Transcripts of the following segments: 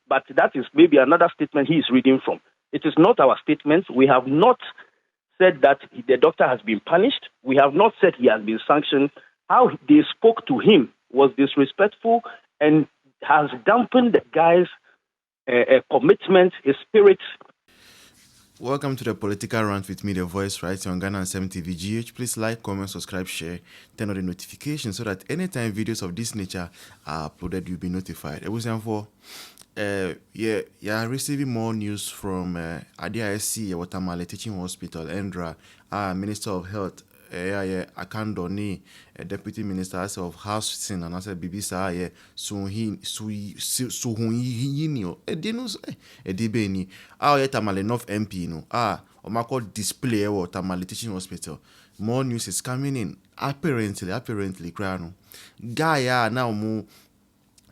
But that is maybe another statement he is reading from. It is not our statement. We have not said that the doctor has been punished. We have not said he has been sanctioned. How they spoke to him was disrespectful and has dampened the guy's commitment, his spirit. Welcome to the Political Rant with me, the voice right here on Ghana and 7 TV GH. Please like, comment, subscribe, share, turn on the notifications so that anytime videos of this nature are uploaded, you'll be notified. It was for receiving more news from AyEka Watermale Teaching Hospital, Endra, Minister of Health, Akandoni, Deputy Minister of Housing, and I said Bibisa, Suhunino, Edibeni, Tamale North MP, no, Omako display or Tamale Teaching Hospital. More news is coming in. Apparently, Grano. Gaia now more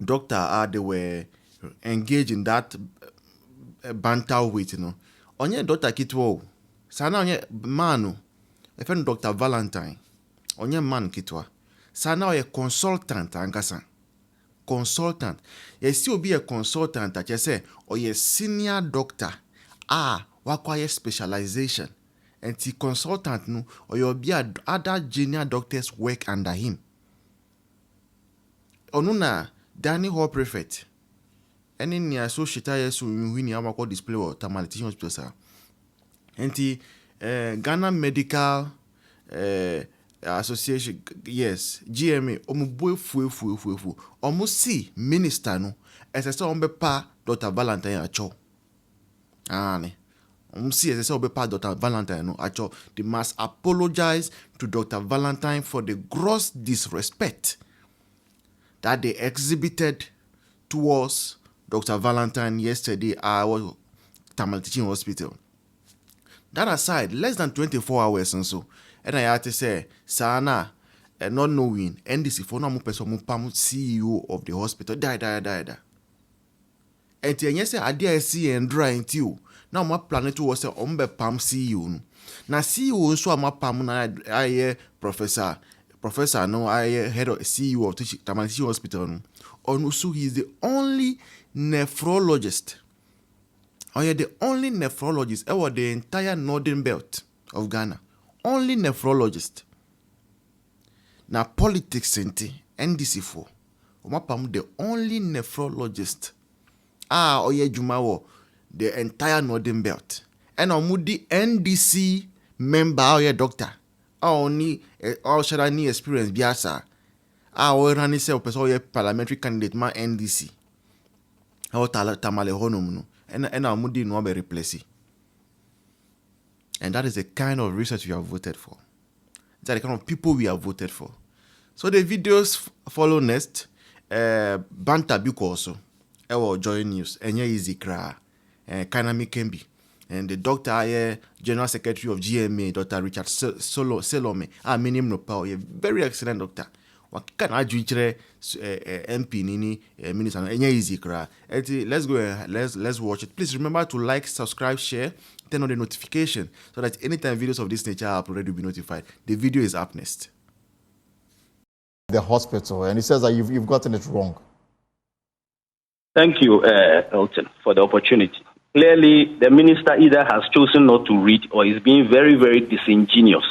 doctor they were engaged in that banterweight, you know. Onye Dr. Kitwo, sana onye manu. If Dr. Valentine, onye man kitwa, sana oye consultant angasa. Consultant. Ye still be a consultant that you say, or ye senior doctor, wakwaye specialization. And the consultant no, or you'll be other junior doctors work under him. Onuna, Danny Hall Prefect. Any near so shita so win yamako display or Tamale Teaching Hospital, sir. And the Ghana Medical Association, yes, GMA, fu. Almost see minister no, as I saw on pa Dr. Valentine acho. See as I saw pa Dr. Valentine no acho. They must apologize to Dr. Valentine for the gross disrespect that they exhibited towards Dr. Valentine yesterday at our Tamale Teaching Hospital. That aside, less than 24 hours and so, and I had to say, Sana, not knowing, NDC for no person CEO of the hospital, die. And yes, I dare see and dry into you. Now my planet was a pam CEO. Now CEO so my pam I professor, no, I head of CEO of Tamale Teaching Hospital. Also, he is the only nephrologist. The only nephrologist over the entire northern belt of Ghana. Only nephrologist. Now politics NDC for. The only nephrologist. Jumawo, the entire northern belt. And the NDC member doctor. Only shall experience biasa. Running self person parliamentary candidate ma NDC. Tamale honum. And our moody no be replaced. And that is the kind of research we have voted for. That's the kind of people we have voted for. So the videos follow next. Banta Buko also. Join news. Enye easy cry. Kanami Kembi. And the doctor, General Secretary of GMA, Dr. Richard Selome. Minim no power. A very excellent doctor. Can I do MP Nini Minister? Any easy cry. Let's go and let's watch it. Please remember to like, subscribe, share, turn on the notification so that anytime videos of this nature are uploaded, you'll be notified. The video is up next. The hospital, and he says that you've gotten it wrong. Thank you, Elton, for the opportunity. Clearly, the minister either has chosen not to read or is being very, very disingenuous.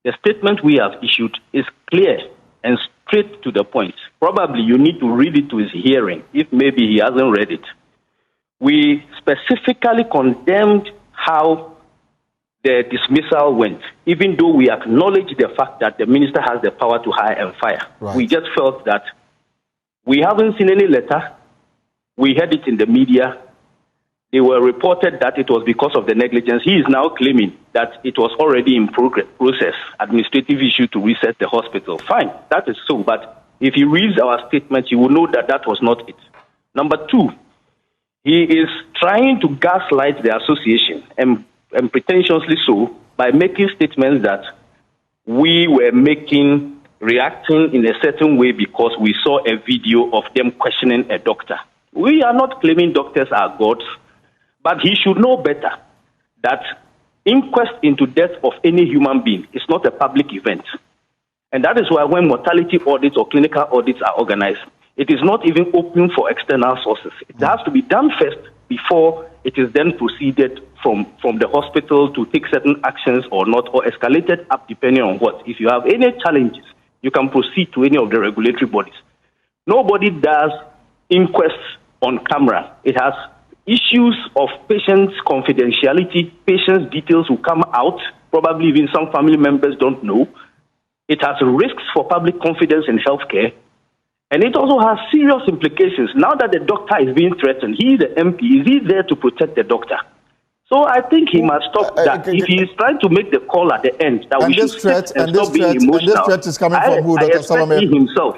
The statement we have issued is clear and straight to the point. Probably you need to read it to his hearing, if maybe he hasn't read it. We specifically condemned how the dismissal went, even though we acknowledge the fact that the minister has the power to hire and fire. Right. We just felt that we haven't seen any letter. We heard it in the media. They were reported that it was because of the negligence. He is now claiming that it was already in process, administrative issue to reset the hospital. Fine, that is so. But if he reads our statement, you will know that that was not it. Number two, he is trying to gaslight the association, and pretentiously so, by making statements that we were reacting in a certain way because we saw a video of them questioning a doctor. We are not claiming doctors are gods. But he should know better that inquest into death of any human being is not a public event. And that is why when mortality audits or clinical audits are organized, It is not even open for external sources. It has to be done first before it is then proceeded from the hospital to take certain actions or not, or escalated up depending on what. If you have any challenges, you can proceed to any of the regulatory bodies. Nobody does inquests on camera. It has issues of patients' confidentiality. Patients' details will come out. Probably even some family members don't know. It has risks for public confidence in healthcare. And it also has serious implications. Now that the doctor is being threatened, he is the MP, is he there to protect the doctor? So I think he must stop that. If he is trying to make the call at the end, that we should sit and stop being emotional. And this threat is coming from who, I Dr. expect Salome? he himself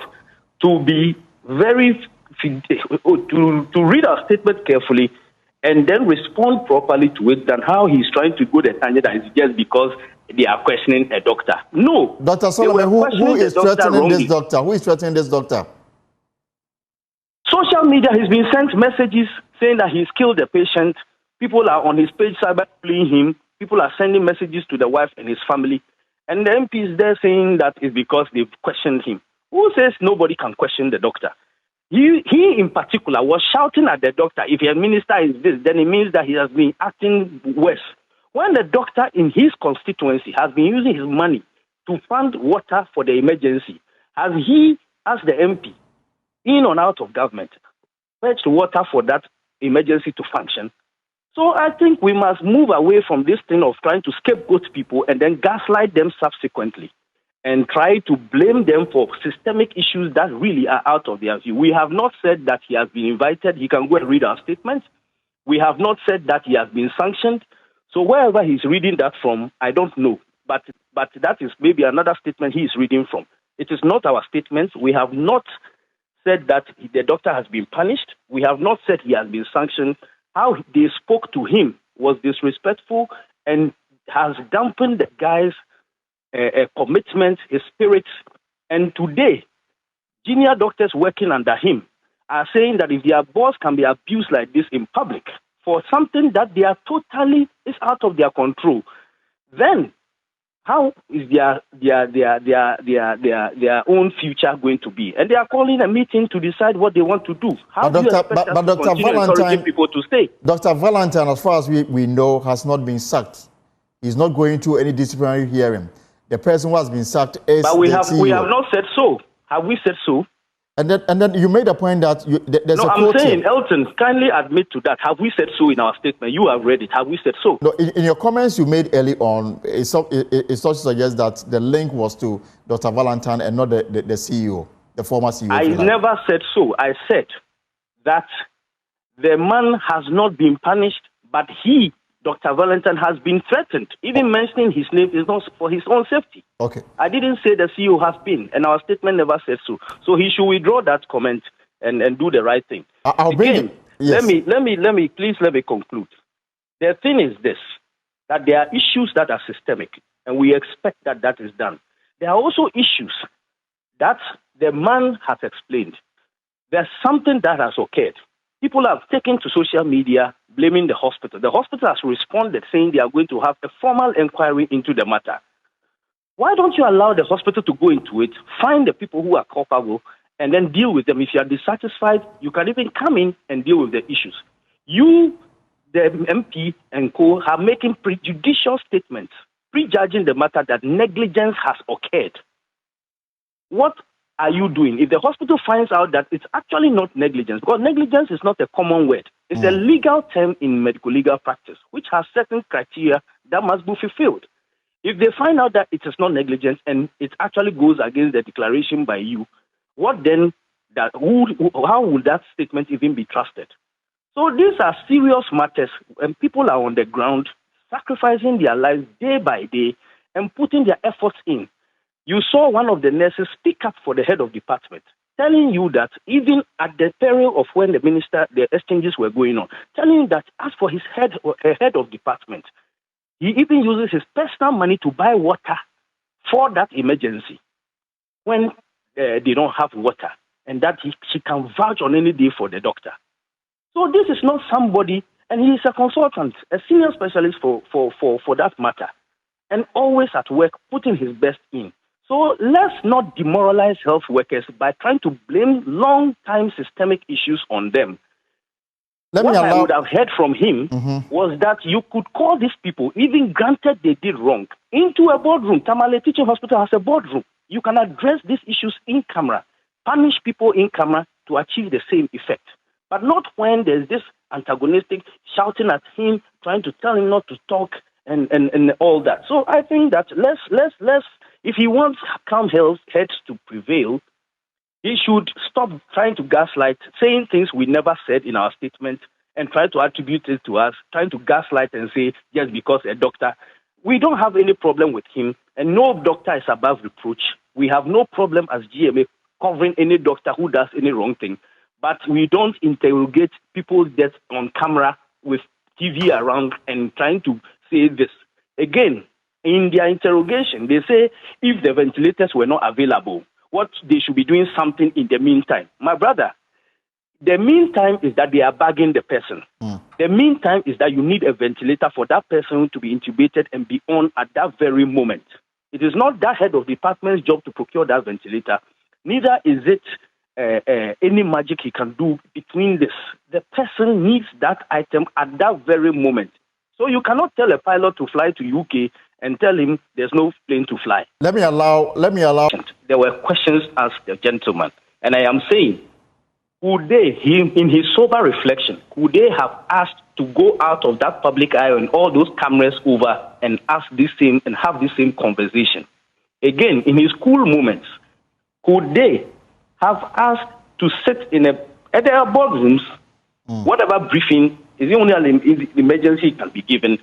to be very, to read our statement carefully and then respond properly to it than how he's trying to go the tangent that is just because they are questioning a doctor. No. Dr. Salome, who is threatening this doctor? Who is threatening this doctor? Social media has been sent messages saying that he's killed the patient. People are on his page cyberbullying him. People are sending messages to the wife and his family. And the MP is there saying that it's because they've questioned him. Who says nobody can question the doctor? He in particular was shouting at the doctor, if a minister is this, then it means that he has been acting worse. When the doctor in his constituency has been using his money to fund water for the emergency, has he, as the MP, in or out of government, fetched water for that emergency to function? So I think we must move away from this thing of trying to scapegoat people and then gaslight them subsequently and try to blame them for systemic issues that really are out of their view. We have not said that he has been invited. He can go and read our statement. We have not said that he has been sanctioned. So wherever he's reading that from, I don't know. But that is maybe another statement he is reading from. It is not our statement. We have not said that the doctor has been punished. We have not said he has been sanctioned. How they spoke to him was disrespectful and has dampened the guy's commitment, his spirit. And today, junior doctors working under him are saying that if their boss can be abused like this in public for something that they are totally is out of their control, then how is their own future going to be? And they are calling a meeting to decide what they want to do. How do you expect us to continue encouraging people to stay? Dr. Valentine, as far as we know, has not been sacked. He's not going to any disciplinary hearing. The person who has been sacked is But we have CEO. not said so. Have we said so? And then you made a point that there's no, a I'm saying, Elton, kindly admit to that. Have we said so in our statement? You have read it. Have we said so? No, in your comments you made early on, it starts to suggest that the link was to Dr. Valentine and not the CEO, the former CEO. I never said so. I said that the man has not been punished, but he, Dr. Valentine, has been threatened. Even mentioning his name is not for his own safety. Okay. I didn't say the CEO has been, and our statement never said so. So he should withdraw that comment and do the right thing. I'll bring it. Yes. Let me conclude. The thing is this, that there are issues that are systemic, and we expect that is done. There are also issues that the man has explained. There's something that has occurred. People have taken to social media blaming the hospital. The hospital has responded saying they are going to have a formal inquiry into the matter. Why don't you allow the hospital to go into it, find the people who are culpable, and then deal with them? If you are dissatisfied, you can even come in and deal with the issues. You, the MP and co, are making prejudicial statements, prejudging the matter that negligence has occurred. What are you doing? If the hospital finds out that it's actually not negligence, because negligence is not a common word, it's a legal term in medical legal practice, which has certain criteria that must be fulfilled. If they find out that it is not negligence and it actually goes against the declaration by you, what then? How will that statement even be trusted? So these are serious matters, and people are on the ground sacrificing their lives day by day and putting their efforts in. You saw one of the nurses speak up for the head of department, telling you that even at the peril of when the exchanges were going on, telling you that as for his head of department, he even uses his personal money to buy water for that emergency when they don't have water, and that she can vouch on any day for the doctor. So this is not somebody, and he is a consultant, a senior specialist for that matter, and always at work putting his best in. So let's not demoralize health workers by trying to blame long-time systemic issues on them. I would have heard from him was that you could call these people, even granted they did wrong, into a boardroom. Tamale Teaching Hospital has a boardroom. You can address these issues in camera, punish people in camera to achieve the same effect. But not when there's this antagonistic shouting at him, trying to tell him not to talk and all that. So I think that let's if he wants calm heads to prevail, he should stop trying to gaslight, saying things we never said in our statement and try to attribute it to us, trying to gaslight and say just because a doctor. We don't have any problem with him, and no doctor is above reproach. We have no problem as GMA covering any doctor who does any wrong thing. But we don't interrogate people's deaths on camera with TV around and trying to say this. Again, in their interrogation, they say if the ventilators were not available, what they should be doing something in the meantime. My brother, the meantime is that they are bagging the person. The meantime is that you need a ventilator for that person to be intubated and be on at that very moment. It is not that head of department's job to procure that ventilator. Neither is it any magic he can do between this. The person needs that item at that very moment. So you cannot tell a pilot to fly to UK and tell him there's no plane to fly. Let me allow. There were questions asked the gentleman, and I am saying, could they, in his sober reflection, could they have asked to go out of that public eye and all those cameras over and ask this same and have this same conversation? Again, in his cool moments, could they have asked to sit in at their boardrooms, whatever briefing is the only emergency can be given.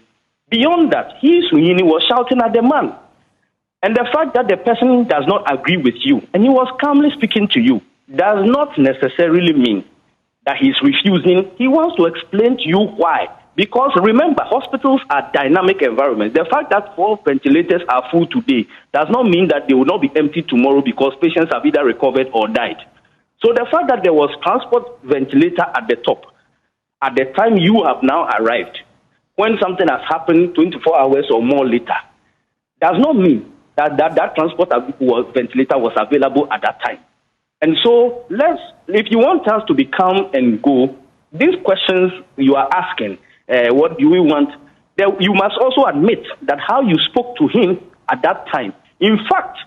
Beyond that, he was shouting at the man. And the fact that the person does not agree with you, and he was calmly speaking to you, does not necessarily mean that he's refusing. He wants to explain to you why. Because remember, hospitals are dynamic environments. The fact that 4 ventilators are full today does not mean that they will not be empty tomorrow because patients have either recovered or died. So the fact that there was transport ventilator at the top, at the time you have now arrived, when something has happened 24 hours or more later, does not mean that transport ventilator was available at that time. And so if you want us to be calm and go, these questions you are asking, what do we want? You must also admit that how you spoke to him at that time. In fact,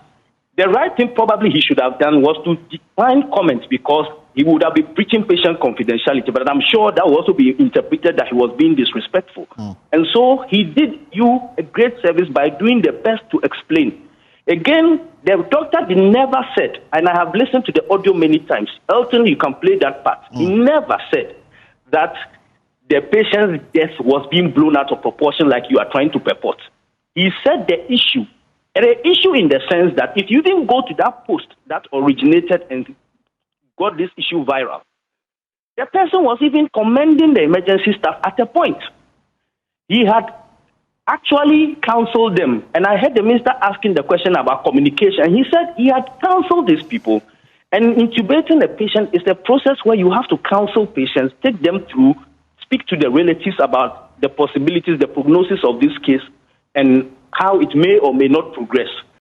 the right thing probably he should have done was to decline comments because he would have been breaching patient confidentiality. But I'm sure that will also be interpreted that he was being disrespectful. And so he did you a great service by doing the best to explain. Again, the doctor never said, and I have listened to the audio many times, Elton, you can play that part. He never said that the patient's death was being blown out of proportion like you are trying to purport. He said the issue in the sense that if you didn't go to that post that originated and got this issue viral, the person was even commending the emergency staff at a point. He had actually counseled them. And I heard the minister asking the question about communication. He said he had counseled these people. And intubating a patient is a process where you have to counsel patients, take them through, speak to the relatives about the possibilities, the prognosis of this case, and how it may or may not progress.